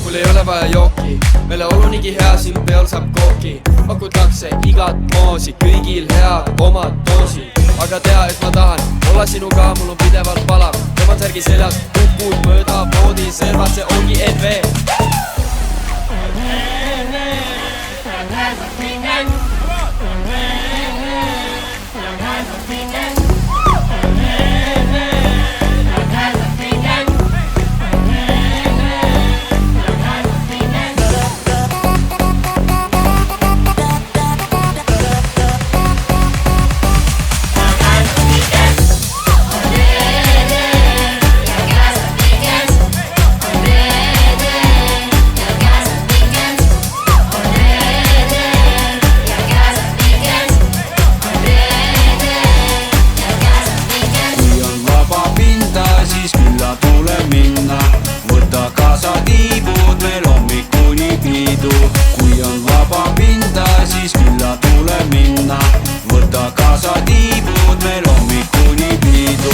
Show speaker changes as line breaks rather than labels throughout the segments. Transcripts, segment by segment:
Mul ei ole vaja jooki, meile olu niigi hea, siin peal saab kooki. Pakutakse igat moosi, kõigil head omad doosid. Aga tea, et ma tahan olla sinuga, mul on pidevalt palav. Temal särgi seljas, kukud mööda voodi, servad, see ongi NV. Kui on vaba pinda, siis külla tule minna. Võta kaasa tiibud, meil hommikuni pidu.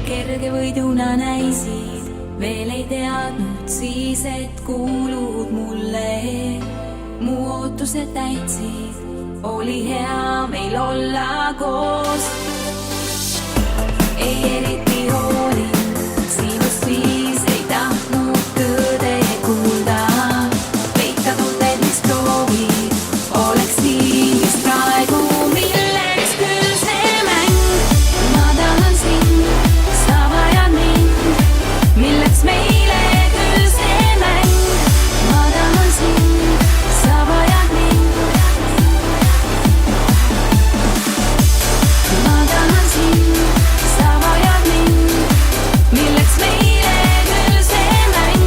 Kerge võiduna näisid, veel ei teadnud siis, et kuulud mulle. Mu ootused täitsid, oli hea meil olla koos. Ei eriti hoolinud, sinust siis ei tahtnud tõde kuulda. Peita tunded, mis proovid, oleks siin just praegu, milleks küll see mäng. Ma tahan sind, sa vajad mind, milleks meile küll see mäng. Ma tahan sind, sa vajad mind. Ma tahan sind, sa vajad mind, milleks meile küll see mäng.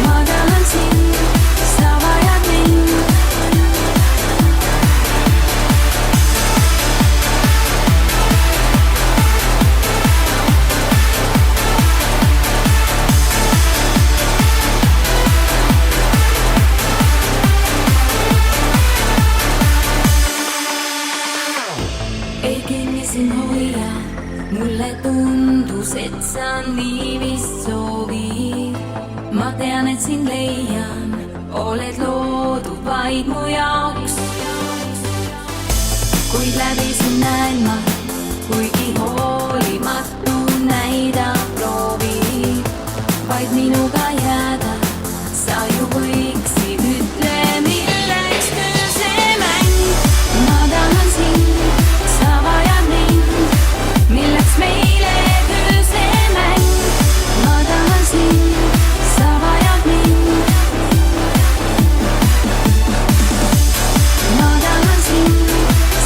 Ma tahan sind, sa vajad mind. Ei kinnisin hoia, mulle tundus, et sa nii vist soovid. Ma tean, et sind leian, oled loodud vaid mu jaoks. Kuid läbi sind näen ma, kuigi hoolimatu näida proovid. Vaid minuga jääda, sa ju võiksid, ütle milleks küll see mäng. Ma tahan sind, sa vajad mind, milleks meile küll see mäng. Ma tahan sind, sa vajad mind. Ma tahan sind,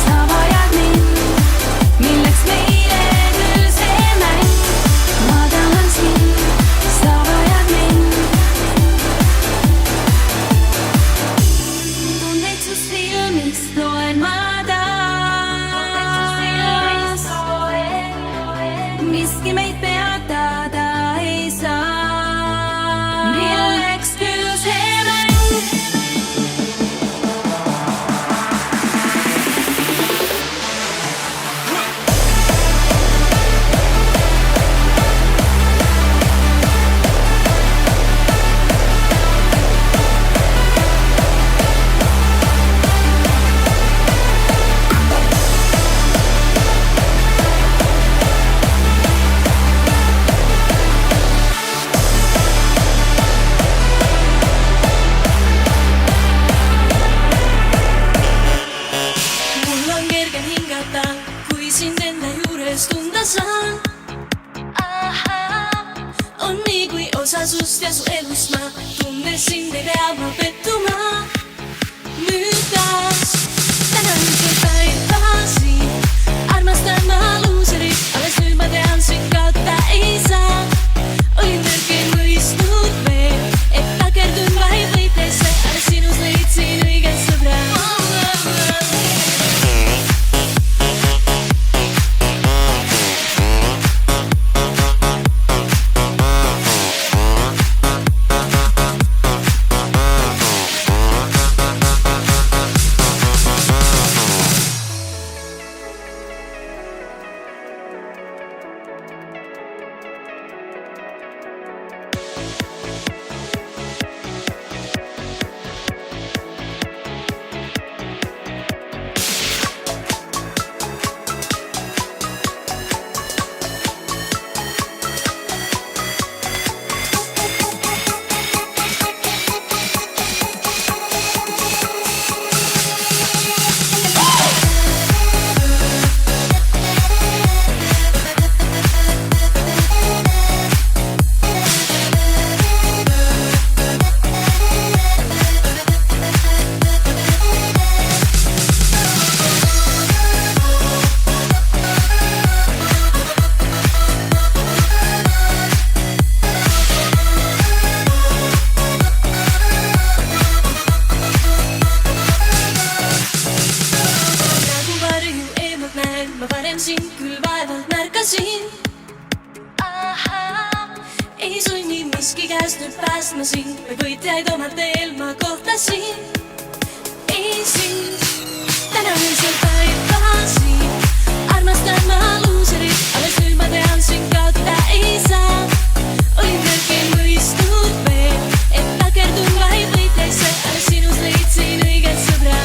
sa vajad mind, milleks meile miski meid peatada ei saa. Milleks küll see mäng? Kui sind enda juures tunda saan, on nii kui osa sust ja su elust ma tundes sind ei pea ma pettuma. Nüüd taas, täna üldsel päeva siin, armastan ma luuserit, alles nüüd ma tean sind kaota ei saa. Olin tõrkeid mõistnud veel, et takerdun vaid võitesse, alles sinus leidsin õiget sõbra. Ma varem sind küll vaevalt märkasin. Ei sunni miski käest nüüd päästma sind, või võitjaid oma teel ma kohtasin. Ei sind, täna öösel päeva siin, armastan ma luuserit, alles nüüd ma tean sind kaota ei saa. Olin tõrkeid mõistnud veel, et takerdun vaid võitesse, alles sinus leidsin õiget sõbra.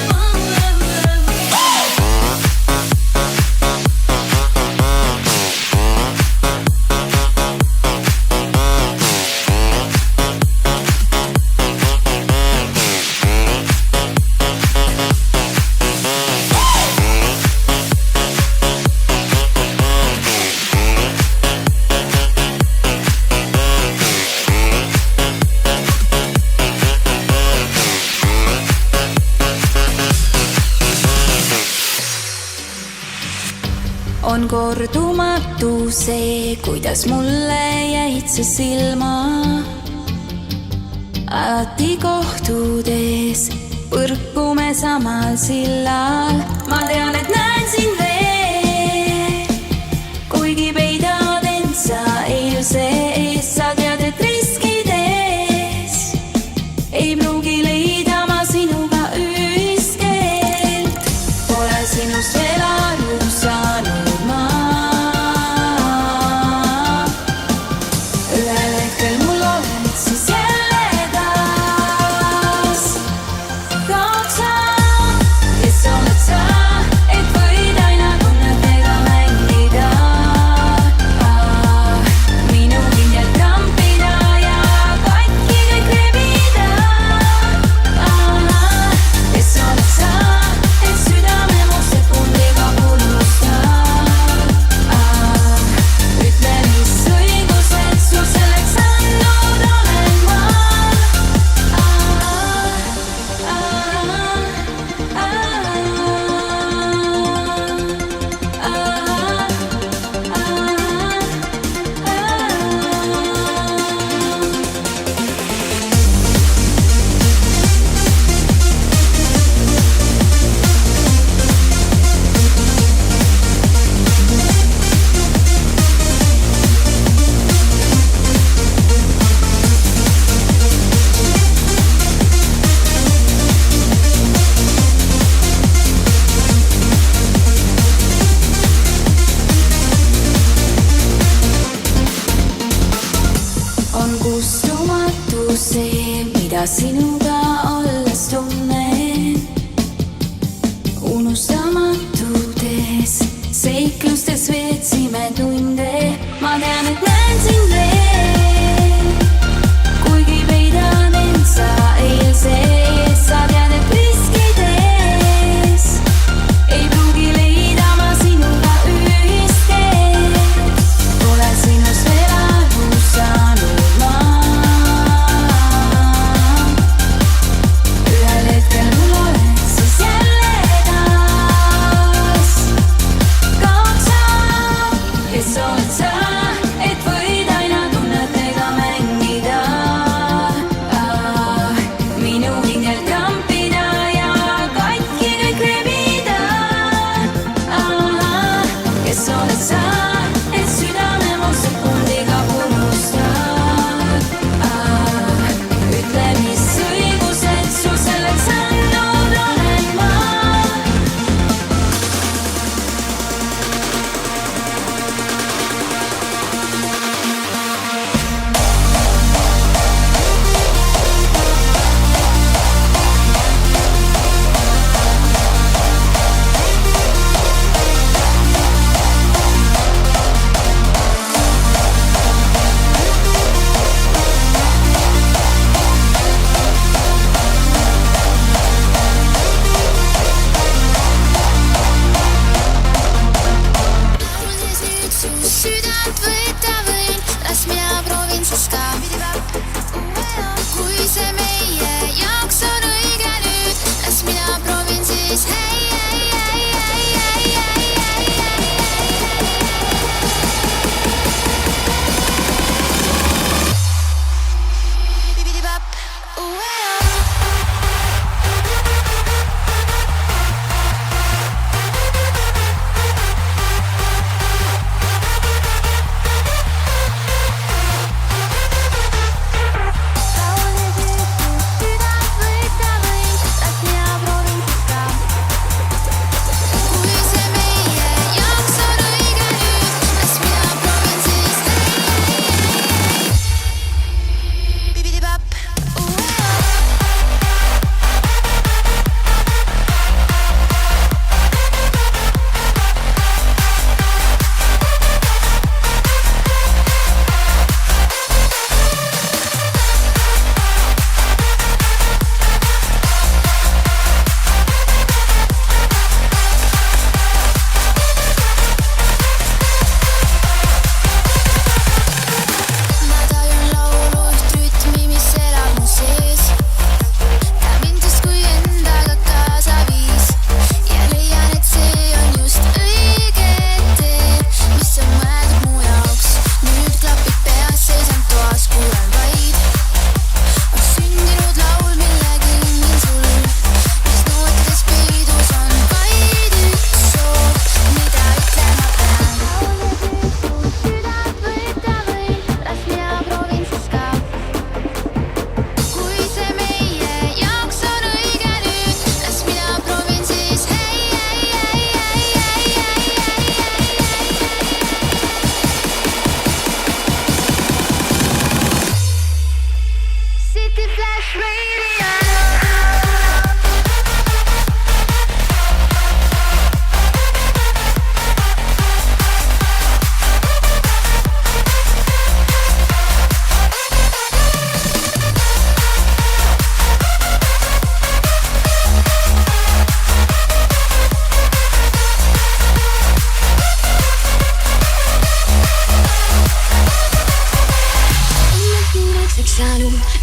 On kordumatu see, kuidas mulle jäid sa silma. Alati kohtudes põrkume samal sillal. Ma tean, et näen sind veel, kuigi peidad end sa eilse ees. Sa tead, et riskides ei pruugi leida ma sinuga ühist keelt. Pole sinust veel aru saanud. Kes oled sa, et võid aina sinuga olles tunnen unustamatutes seiklustes veetsime tunde. Ma tean, et näen sind veel, kuigi peidan end sa eilses. Sa tead, et riskides ei pruugi leida ma sinuga ühist teed. Olen sinust veel aru saanud ma. Ühel hetkel mul oled siis jälle taas. Kaoks sa, kes oled sa, et võid aina tunnetega mängida. Minu hingel trampida ja katki kõik rebida. Kes oled sa, et südame mu sekundiga unustad. Ütle, mis õigused sul selleks andnud olen ma.
Südant võtta võin, las mina proovin siis ka. Kui see meie jaoks on õige nüüd, las mina proovin siis hei, hei, hei, hei, hei, hei, hei. Bibidi-bap,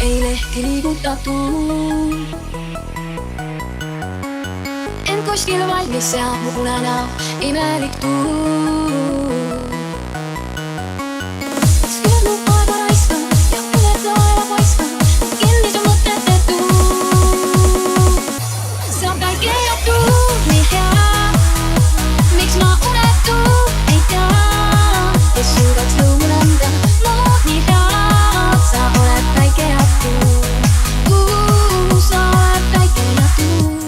eile ei liigutatud. Ent kuskil valmis ja mu punenäo imelik tuul. Sügad mu aega raiskan ja üle taeva paiskan, kinni su mõtete tuul. Saab kõik leiatud nii hea, miks ma unetu ei tea, kes suudaks lõumu anda lood nii head. Sa oled väike ja tuul, sa oled väike ja tuul.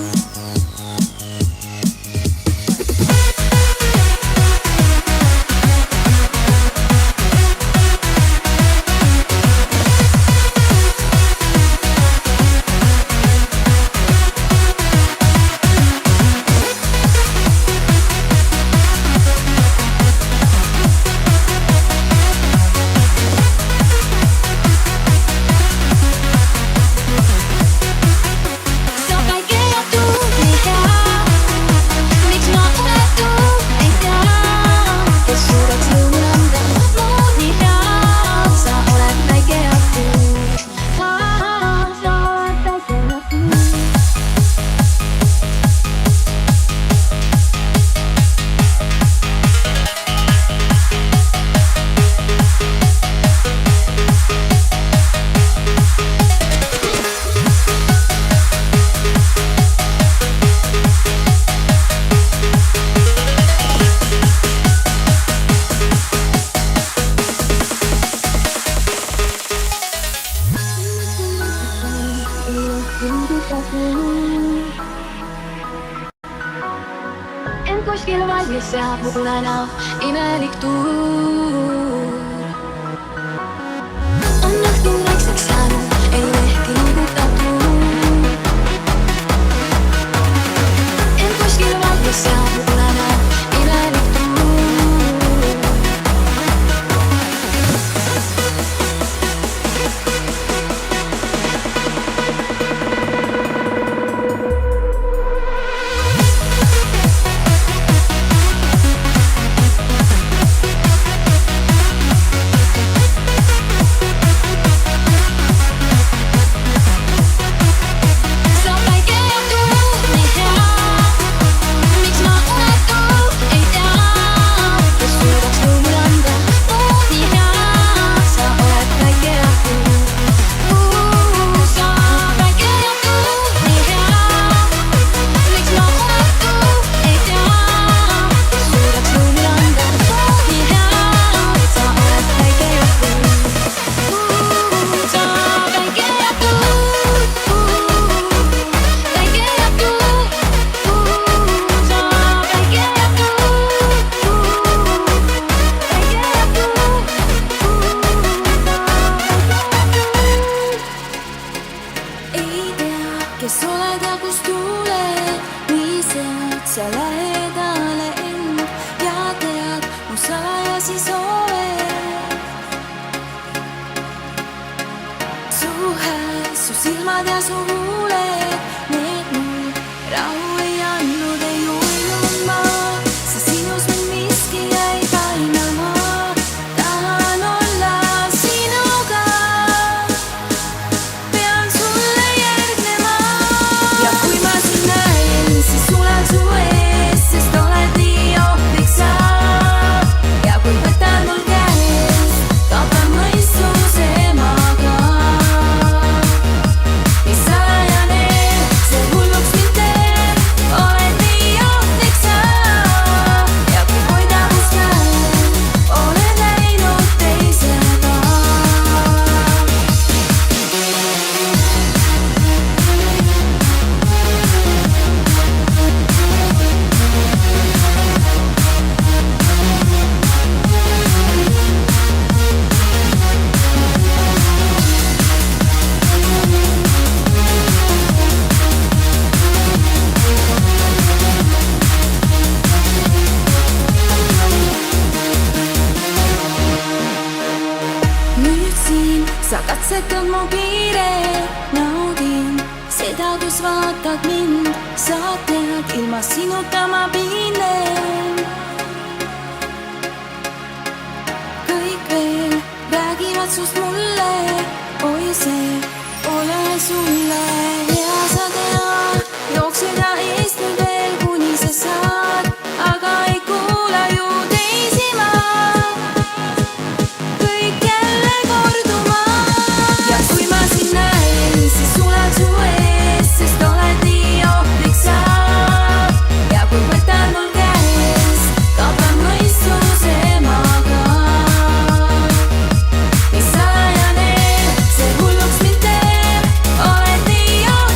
valges ja pulenev imelik tuur. On õhtu vaikseks jäänud, elu ehk lugutab tuur. Ent kuskil valges ja pulenev imelik tuur. Kes oled ja kus tuled, nii sead sa lähedale end ja tead mu salajasi soove. Su hääl, su silmad ja su huuled, need mul rahu ei andnud, ei julnud ma, sest sinus mind miski jäi painama. Tahan olla sinuga, pean sulle järgnema. Ja kui ma sind näen, siis sulen su ees, sest oled nii ohtlik sa. Ja kui võtad mul käest, kaotan mõistuse maga. Mis salajane, see hulluks mind teeb, oled nii ohtlik sa. Ja kui hoida must käel, oled läinud teisega. Nüüd siin sa katsetad mu piire, naudin seda, kus vaatad mind. Sa tead, ilma sinuta ma piinen. Kõik veel räägivad sust mulle, oi see pole sulle hea, sa tead. Jooksed ja istud veel, kuni sa saad, aga ei kuula ju teisi ma. Kõik jälle korduma. Ja kui ma sind näen, siis sulen su ees, sest oled nii ohtlik sa. Ja kui võtad mul käest, kaotan mõistuse maga. Mis salajane, see hulluks mind teeb, oled nii ohtlik sa.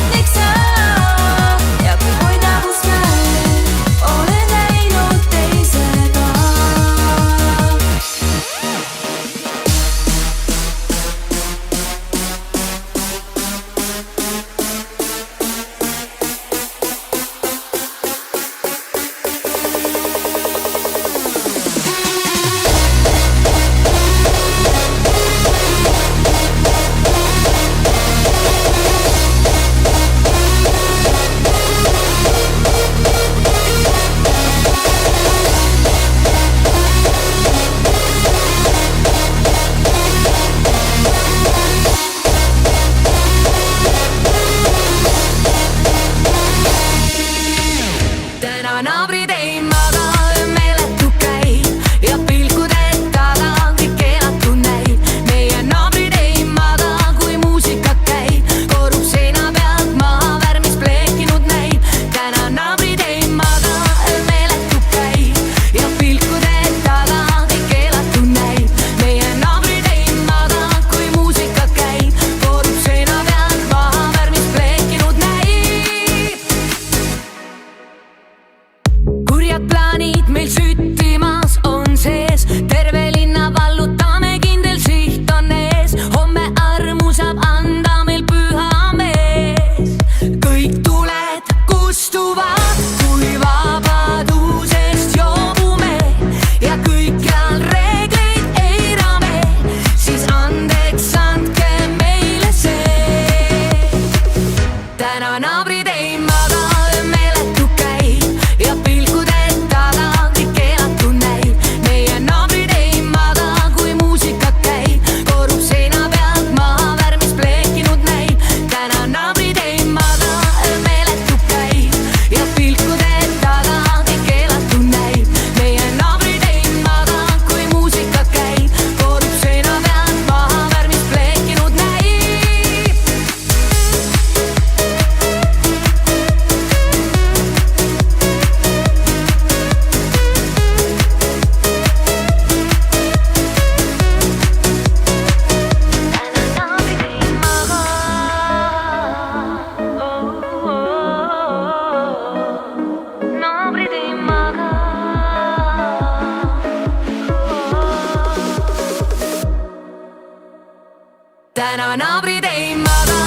täna naabrid ei maga,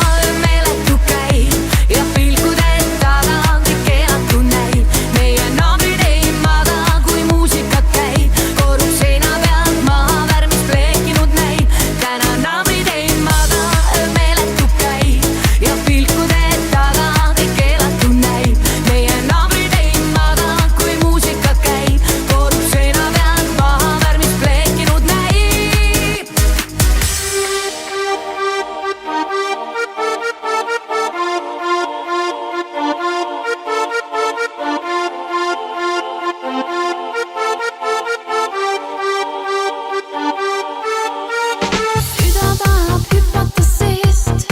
meeletu käib ja pilkude taga kõik keelatu näib. Meie naabrid ei maga, kui muusikat käib, korrub seina pealt maha, värmis pleekinud näib. Täna naabrid ei maga, meeletu käib ja pilkude taga kõik keelatu näib. Meie naabrid ei maga, kui muusikat käib, korrub seina pealt maha, värmis pleekinud näib. Süda tahab hüpata seest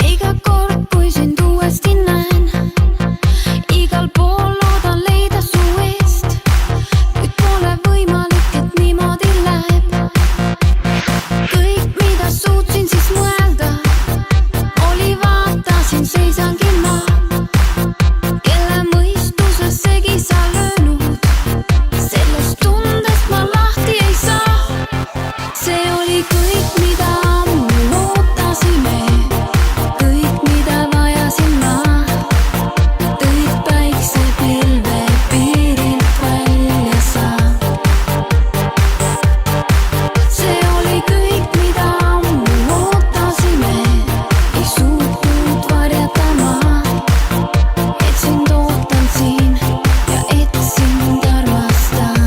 iga kord, kui sind uuesti näen. Igal pool loodan leida su eest, kuid pole võimalik, et niimoodi läheb. Kõik, mida suutsin siis mõelda, oli vaatasin, seisangi ma, kelle mõistuses segi sa löönud. Sellest tundest ma lahti ei saa. See oli kõik, mida ammu ootasime, kõik, mida vajasin ma. Tõid päiksepilve piirilt välja sa. See oli kõik, mida ammu ootasime, ei suutnud varjata ma. Et sind ootan siin ja et sind armastan.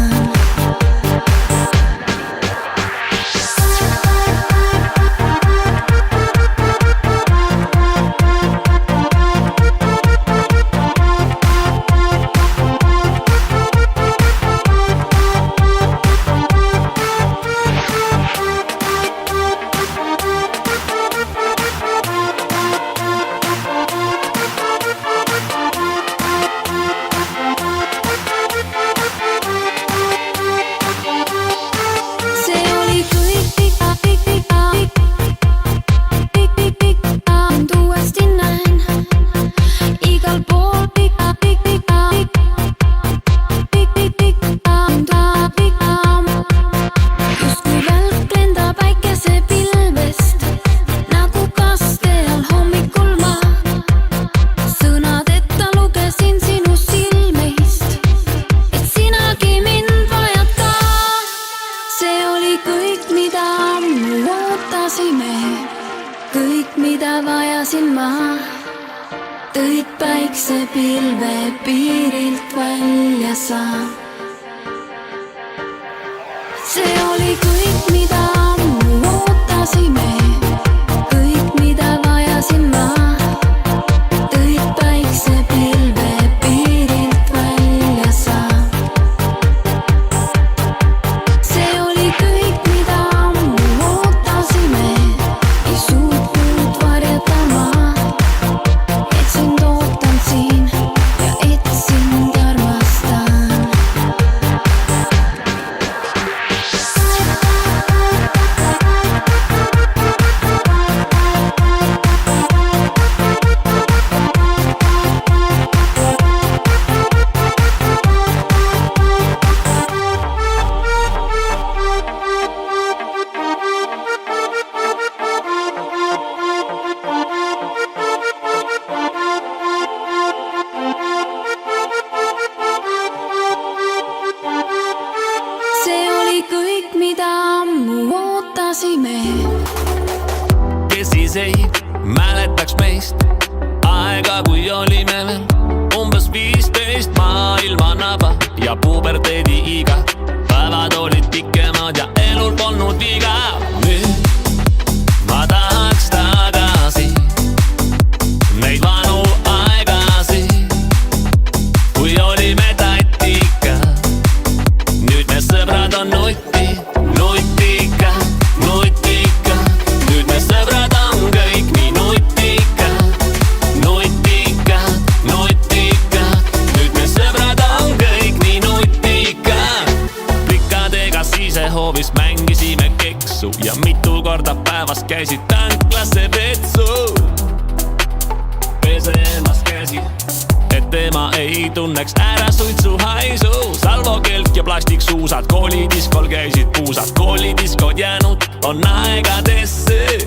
See oli kõik, mind uuesti näen. Igal pool justkui välk lendab päikesepilvest, nagu kaste all hommikul ma. Sõnadeta lugesin sinu silmeist, et sinagi mind vajatad. See oli kõik, mida ammu ootasime, kõik, mida vajasin ma. Tõid päiksepilve piirilt välja sa. See oli kõik, mida ammu ootasime, kõik, mida vajasin ma. Tõid päiksepilve piirilt välja sa. See oli kõik, mida ammu ootasime, ei suutnud varjata ma. Et sind ootan siin ja et sind armastan. See oli kõik, mida ammu ootasime.
Kes siis ei mäletaks meist aega, kui olime veel umbes 15, maailma naba ja puberteedi iga. Päevad olid pikemad ja elul polnud viga. Nüüd ma tahaks tagasi neid vanu aegasid, kui olime tatika. Nüüd me sõbrad on nutika. Nüüd me sõbrad on kõik nii nutika. Nüüd me sõbrad on kõik nii nutika. Plikadega sisehoovis mängisime keksu ja mitu korda päevas käisid tanklasse vetsu. Pesemas käsi, et tema ei tunneks ära suitsuhaisu. Salvokelk ja plastiksuusad, koolidiskol käisid puusad. Koolidiskod jäänud on aegadesse.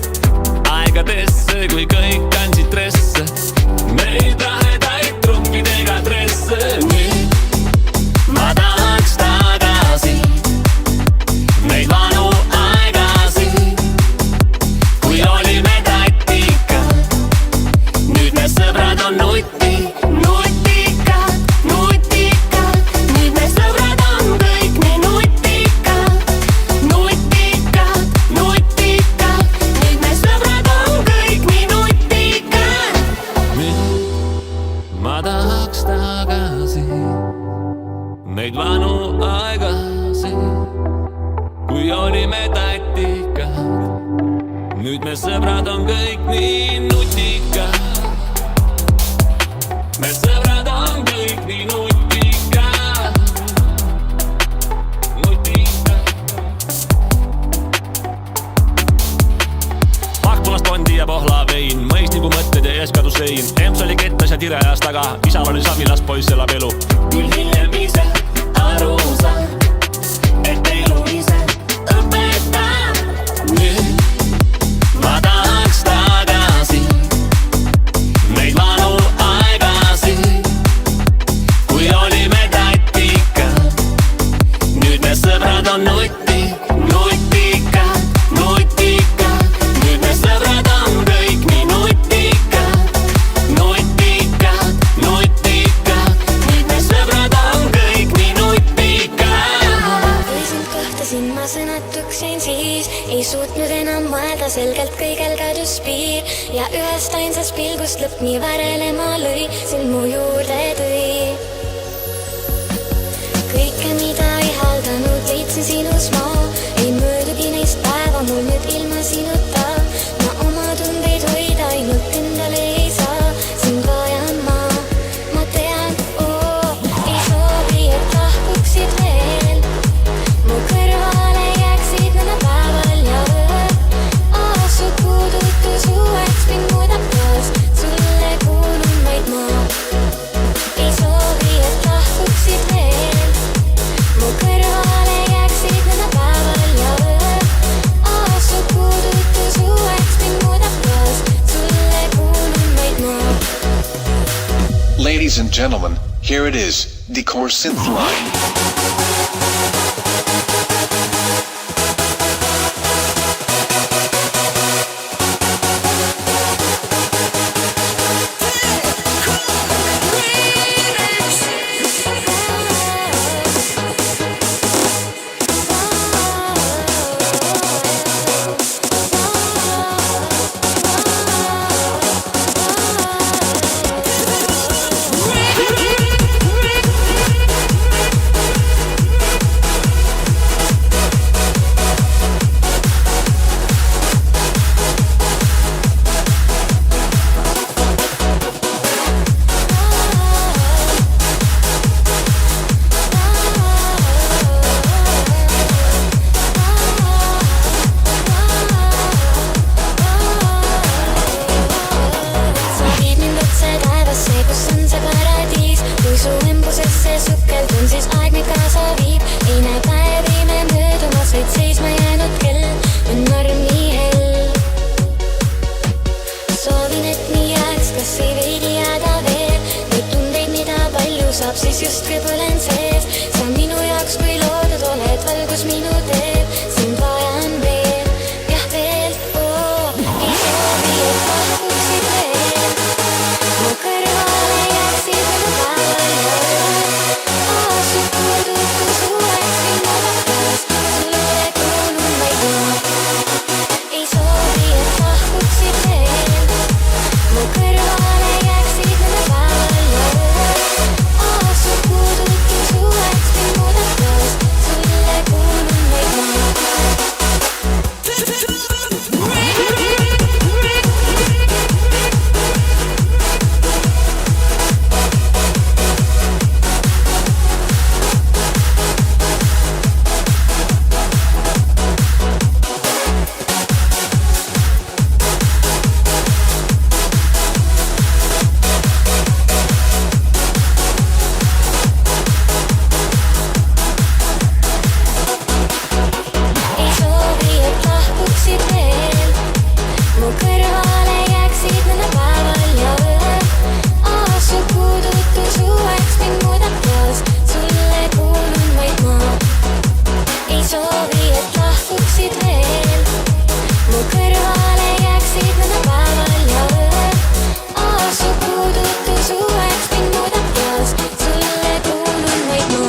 aegadesse, kui kõik kandsid dresse. Neid lahedaid trunkidega dresse. Nüüd ma tahaks tagasi neid vanu aegasid, kui olime tatikad. Nüüd me sõbrad on nutikad. Nüüd me sõbrad on kõik nii nutikad. Nüüd me sõbrad on kõik nii nutikad. Nüüd ma tahaks tagasi neid vanu aegasid, kui olime tatikad. Nüüd me sõbrad on kõik nii nutikad. Me sõbrad on kõik nii nutikad. Pakkulast Bondi ja Pohla vein, mõis nagu mõtted ja eeskadussein. Emps oli kettas ja tire ajas taga, isal oli savilas, poiss elab elu. Küll hiljem ise aru saan, et elu ise õpetab. Nüüd ma tahaks tagasi neid vanu aegasid, kui olime tatikad. Nüüd me sõbrad on nutikad. Nüüd me sõbrad on kõik nii nutikad. Nüüd me sõbrad on kõik nii nutikad.
Õisult kohtasin ma sõnatuks jäin siis, ei suutnud enam mõelda, selgelt kõigel kadus piir. Ja ühest ainsast pilgust lõpp nii värelema lõi, sind mu juurde tõi. Kõike, mida ei haldanud, leidsin sinus ma. Ei möödugi neist päeva mul nüüd ilma sinuta. Ma oma tundeid hoida ainult endale ei saa, sind vajan ma tean, ei soovi, et lahkuksid veel. Mu kõrvale jääksid mõne päeval ja ööl. Su puudutus uueks mind muudab taas, sulle kuulun vaid ma. Ei soovi, et lahkuksid veel. Mu kõrvale jääksid mõne päeval ja ööl. Su puudutus uueks mind muudab taas, sulle kuulun vaid ma.
Ladies and gentlemen, here it is, the core synth line.
mu kõrvale jääksid mõne päeval ja ööl. Su puudutu suveks mind muudab taas, sulle kuulun vaid ma. Ei soovi, et lahkuksid veel, mu kõrvale jääksid mõne päeval ja ööl. Su puudutu suveks mind muudab taas, sulle kuulun vaid ma.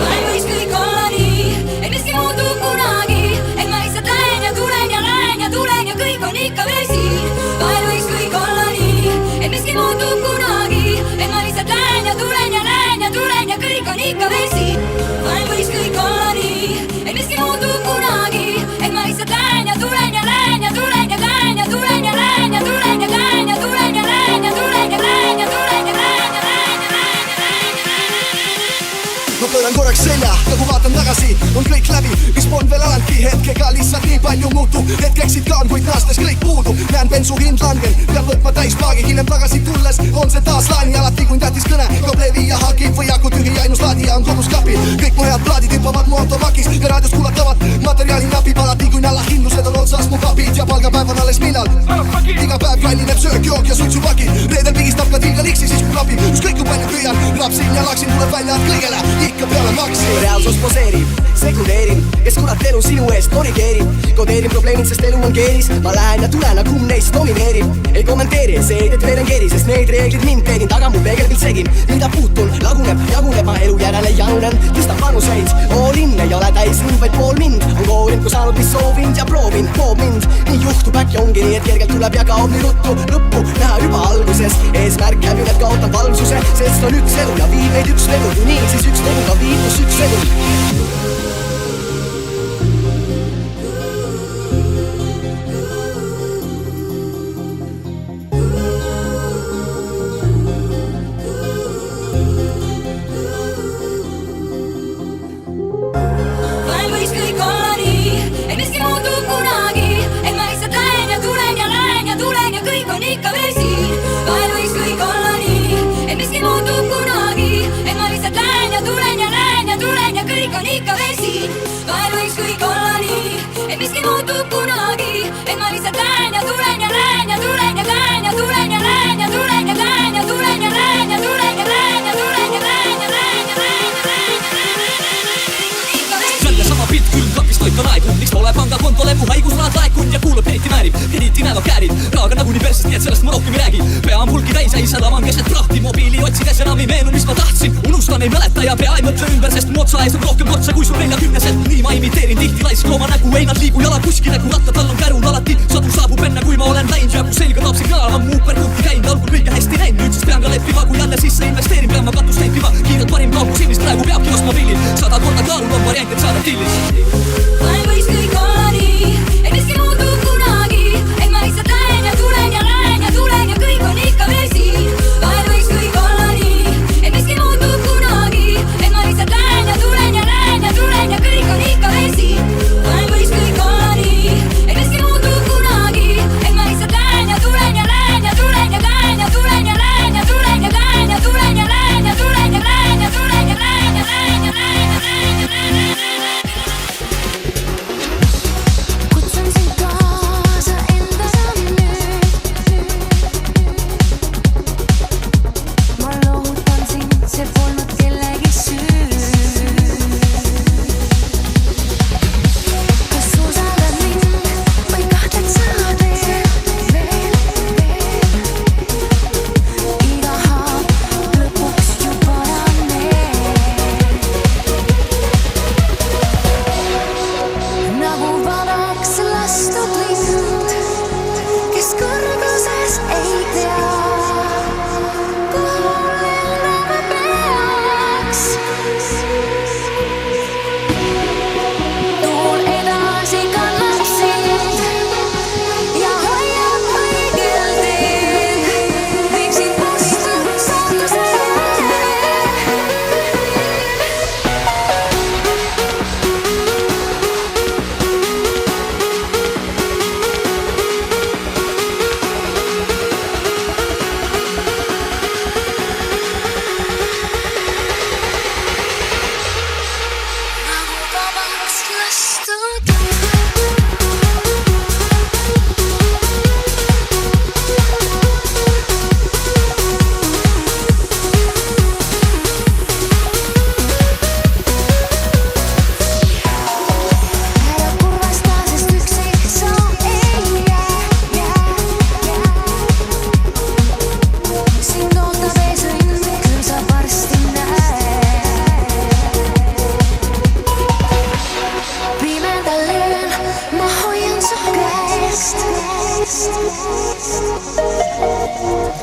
Vahel võiks kõik olla nii, et miski muutub kunagi, et ma lihtsalt lähen ja tulen ja lähen ja tulen ja kõik on ikka veel siin. Vahel võiks kõik olla nii, et miski muutub kunagi, et ma lihtsalt lähen ja tulen ja lähen ja tulen ja kõik on ikka veel siin. Vahel võiks kõik olla nii, et miski muutub kunagi, et ma lihtsalt lähen ja tulen ja lähen ja tulen ja lähen ja tulen ja lähen ja tulen ja lähen ja tulen ja lähen ja tulen ja lähen ja tulen ja lähen ja lähen ja lähen ja lähen.
Ma pööran korraks selja ja kui vaatan tagasi, on kõik läbi, mis polnud veel alangi. Hetkega lihtsalt nii palju muutub, hetkeksid ka on, kuid naastes kõik puudub. Näen bensu hind langen, pean võtma täis paagi, hiljem tagasi tulles on see taas laani. Alati kui tähtis kõne, kablevi ja hakib või aku tühi, ainus laadija on kodus kapil. Kõik mu head plaadid hüppavad mu automakis ja raadios kuulatavad materjali napib. Alati kui nallahindlused on otsas mu papid ja palgapäev on alles millal. Iga päev kallineb söök, jook ja suitsupakid. Reedel pigistab ka tilga liksi, siis kui klapib. Ükskõik kui palju püüan, rapsin ja laksin, tuleb välja, et kõigele ikka peale maksi.
Reaalsus poseerib, sekundeerin, kes kurat elu sinu eest korrigeerib. Kodeerin probleemid, sest elu on keeris. Ma lähen ja tulen, aga kumb neist domineerib. Ei kommenteeri, see, et veel on keeri, sest need reeglid mind teerin. Taga mu peegelpilt segin, mida puutun, laguneb, jaguneb. Ma elu järele janunen, tõstan panuseid. All in, ei ole täis mind, vaid pool mind. On koorinud, kui saanud, mis soovinud ja proovin, poob mind. Nii juhtub, äkki ongi nii, et kergelt tuleb ja kaob nii ruttu. Lõppu näha juba alguses, eesmärk hävib, et kaotan valvsuse. Sest on üks elu ja viib meid üks vedu. Kui nii, siis üks tegu ka viib, kus üks vedu.
Vahel võiks kõik olla nii, et miski muutub kunagi, et ma lihtsalt lähen ja tulen ja lähen ja tulen ja kõik on ikka veel siin. Vahel võiks kõik olla nii, et miski muutub kunagi, et ma lihtsalt lähen ja tulen ja lähen ja tulen ja kõik on ikka veel siin. Vahel võiks kõik olla nii, et miski muutub kunagi, et ma lihtsalt lähen ja tulen ja lähen ja tulen ja lähen ja tulen ja lähen ja tulen ja lähen ja tulen ja lähen ja tulen ja lähen ja tulen ja lähen ja lähen ja lähen ja lähen.
Jälle sama pilt küll, kapis toitan aegu. Miks pole pangakontole mu haigusraad laekunud ja kuulub krediiti määrib. Krediiti näevad käärid, rahaga nagunii persest, nii et sellest ma rohkem ei räägi. Pea on pulki täis, ei salaman keset prahti. Mobiili otsides enam ei meenu, mis ma tahtsin. Unustan, ei mäleta ja pea ei mõtle ümber, sest mu otsa ees on rohkem kortse kui sul 40-sed. Nii ma imiteerin tihti laisklooma nägu, ei nad liigu jala kuskile, kui ratta tal on kärul alati. Sadu saabub enne, kui ma olen läinud ja kui selga taab signaal. Ammu uperkutti käinud, algul kõige hästi näinud. Nüüd siis pean ka leppima, kui jälle sisse investeerin. Pean ma katust leipima, kiirelt parim kaugu silmist, praegu peabki ostma pilli. 100 korda kaalul on variant, et saada tillis.
Vahel võiks kõik olla nii, et miski muutub kunagi, et ma lihtsalt lähen ja tulen ja lähen ja tulen ja kõik on ikka veel siin. Vahel võiks kõik olla nii, et miski muutub kunagi, et ma lihtsalt lähen ja tulen ja lähen ja tulen ja kõik on ikka veel siin. Vahel võiks kõik olla nii, et miski muutub kunagi, et ma lihtsalt lähen ja tulen ja lähen ja tulen ja lähen ja tulen ja lähen ja tulen ja lähen ja tulen ja lähen ja tulen ja lähen ja tulen ja lähen ja lähen ja lähen ja lähen ja lähen.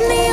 nii